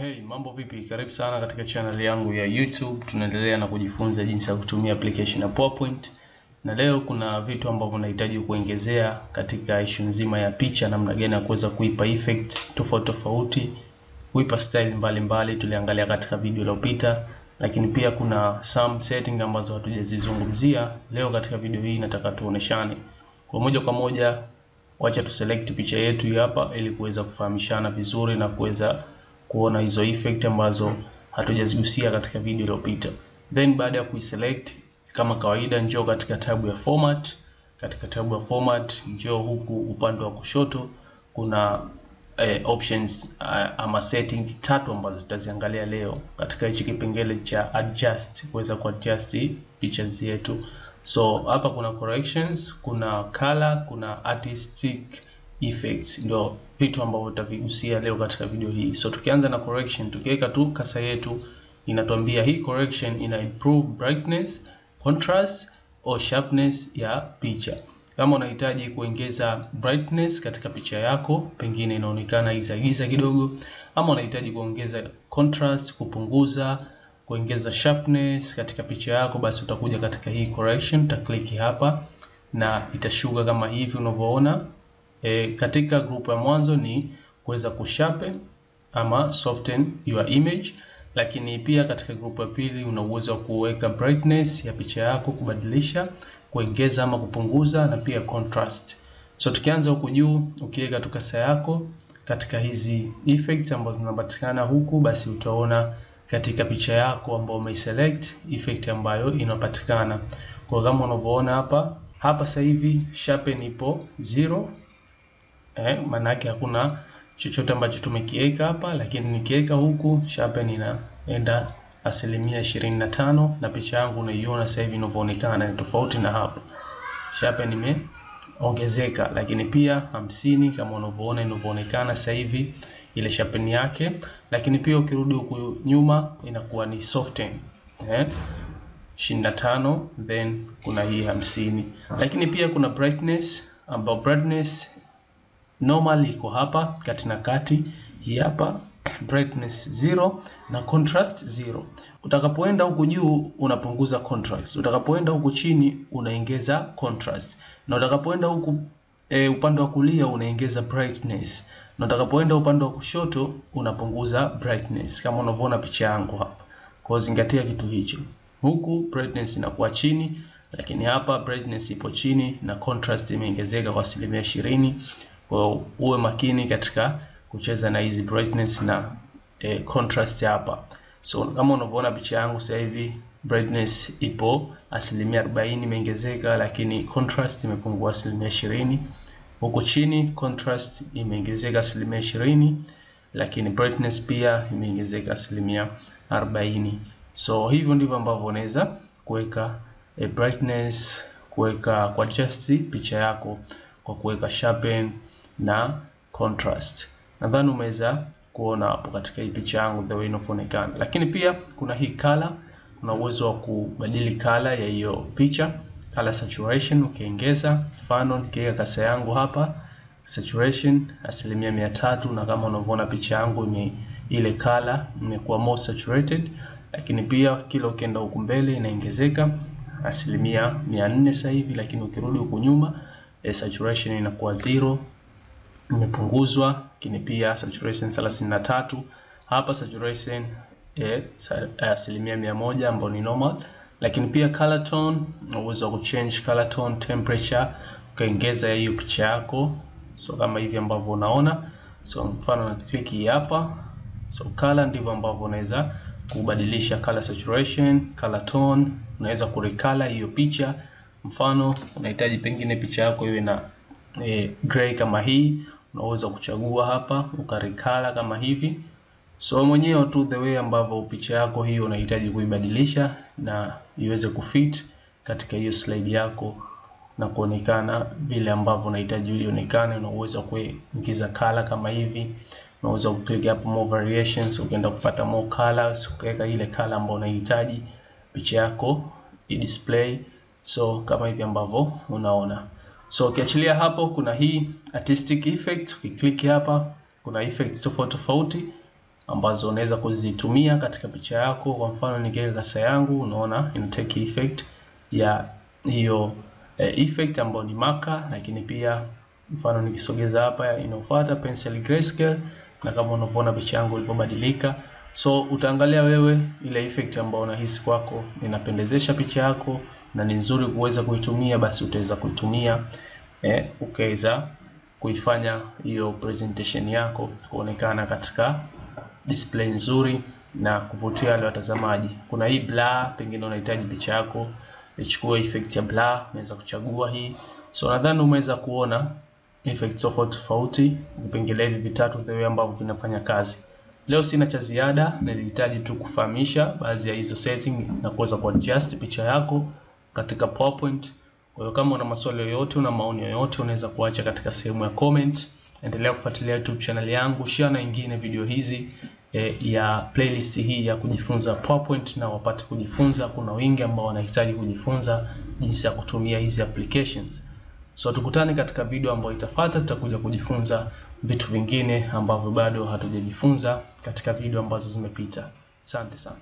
Hey, mambo vipi? Karibu sana katika channel yangu ya YouTube. Tunaendelea na kujifunza jinsi ya kutumia application ya PowerPoint. Na leo kuna vitu ambavyo nahitaji kuongezea katika issue nzima ya picha, namna gani ya kuweza kuipa effect tofauti tofauti, kuipa style mbalimbali. Tuliangalia katika video iliyopita, lakini pia kuna some setting ambazo hatujazizungumzia. Leo katika video hii nataka tuoneshane. Kwa moja, wacha tu select picha yetu hapa ili kuweza kufahamishana vizuri na kuweza kuona hizo effect ambazo hatujazigusia katika video iliyopita. Then baada ya kuiselect, kama kawaida, njoo katika tabu ya format. Katika tabu ya format, njoo huku upande wa kushoto, kuna options ama setting tatu ambazo tutaziangalia leo katika hichi kipengele cha adjust, kuweza kuadjust picha zetu. So hapa kuna corrections, kuna color, kuna artistic effects, ndio vitu ambavyo tutavigusia leo katika video hii. So tukianza na correction, tukiweka tu kasa yetu inatuambia hii correction ina improve brightness, contrast au sharpness ya picha. Kama unahitaji kuongeza brightness katika picha yako, pengine inaonekana giza kidogo, ama unahitaji kuongeza contrast, kupunguza, kuongeza sharpness katika picha yako, basi utakuja katika hii correction, utaklik hapa na itashuka kama hivi unavyoona. Katika group ya mwanzo ni kuweza kusharpen ama soften your image, lakini pia katika group ya pili una uwezo wa kuweka brightness ya picha yako, kubadilisha, kuongeza ama kupunguza, na pia contrast. So tukianza huku juu, ukiweka tu kasa yako katika hizi effects ambazo zinapatikana huku, basi utaona katika picha yako ambayo umeiselect effect ambayo inapatikana. Kwa kama unavyoona hapa sasa hivi sharpen ipo 0. Maana yake hakuna chochote ambacho tumekiweka hapa, lakini nikiweka huku sharpen inaenda 25%, na picha yangu unaiona sasa hivi inavyoonekana ni tofauti na hapa. Sharpen imeongezeka, lakini pia 50 kama unavyoona inavyoonekana sasa hivi ile sharpen yake, lakini pia ukirudi huku nyuma inakuwa ni soften 25, then kuna hii 50. Lakini pia kuna brightness, ambapo brightness normal iko hapa kati na kati, hii hapa brightness 0 na contrast 0. Utakapoenda huku juu unapunguza contrast, utakapoenda huku chini unaongeza contrast, na utakapoenda huku upande wa kulia unaongeza brightness, na utakapoenda upande wa kushoto unapunguza brightness, kama unavyoona picha yangu hapa. Kwa zingatia kitu hicho, huku brightness inakuwa chini, lakini hapa brightness ipo chini na contrast imeongezeka kwa 20%. Kwa uwe makini katika kucheza na hizi brightness na contrast hapa. So kama unavyoona picha yangu sasa hivi brightness ipo 40% imeongezeka, lakini contrast imepungua 20%. Huko chini contrast imeongezeka 20%, lakini brightness pia imeongezeka 40%. So hivyo ndivyo ambavyo unaweza kuweka brightness, kuweka adjust picha yako kwa kuweka sharpen na contrast. Nadhani umeweza kuona hapo katika hii picha yangu the way inavyoonekana. Lakini pia kuna hii color, una uwezo wa kubadili color ya hiyo picha, color saturation ukiongeza. Mfano nikiweka kasa yangu hapa saturation 300%, na kama unavyoona picha yangu ile color imekuwa more saturated. Lakini pia kila ukienda huku mbele inaongezeka 400% sasa hivi, lakini ukirudi huku nyuma saturation inakuwa 0, imepunguzwa. Lakini pia saturation 33, hapa saturation 100% ambayo ni normal. Lakini pia color tone, uwezo wa kuchange color tone, temperature, ukaongeza hiyo picha yako, so kama hivi ambavyo unaona. So mfano na click hapa, so color ndivyo ambavyo unaweza kubadilisha color saturation, color tone. Unaweza kurecolor hiyo picha. Mfano unahitaji pengine picha yako iwe na gray kama hii, unaweza kuchagua hapa ukarecolor kama hivi. So mwenyewe tu the way ambavyo picha yako hiyo unahitaji kuibadilisha na iweze kufit katika hiyo slide yako na kuonekana vile ambavyo unahitaji ionekane. Una uwezo wa kuingiza color kama hivi, unaweza kuclick hapo more variations, ukaenda kupata more colors, ukaweka ile color ambayo unahitaji picha yako i-display. So kama hivi ambavyo unaona. So ukiachilia hapo kuna hii artistic effect, ukiklik hapa kuna effects tofauti tofauti. ambazo unaweza kuzitumia katika picha yako. Kwa mfano nikiweka kasa yangu, unaona ina take effect ya hiyo effect ambayo ni marker, lakini pia mfano nikisogeza hapa inafuata pencil grayscale, na kama unavyoona picha yangu ilipobadilika. So utaangalia wewe ile effect ambayo unahisi kwako inapendezesha picha yako na ni nzuri kuweza kuitumia, basi utaweza kuitumia ukaweza kuifanya hiyo presentation yako kuonekana katika display nzuri na kuvutia wale watazamaji. Kuna hii blur, pengine unahitaji picha yako ichukue effect ya blur, unaweza kuchagua hii. So nadhani umeweza kuona effect tofauti vipengele hivi vitatu the way ambavyo vinafanya kazi. Leo sina cha ziada, nilihitaji tu kufahamisha baadhi ya hizo setting na kuweza kuadjust picha yako katika PowerPoint. Kwa hiyo kama una maswali yoyote, una maoni yoyote, unaweza kuacha katika sehemu ya comment. Endelea kufuatilia YouTube channel yangu, share na wengine video hizi ya playlist hii ya kujifunza PowerPoint na wapate kujifunza. Kuna wengi ambao wanahitaji kujifunza jinsi ya kutumia hizi applications. So tukutane katika video ambayo itafuata, tutakuja kujifunza vitu vingine ambavyo bado hatujajifunza katika video ambazo zimepita. Asante sana.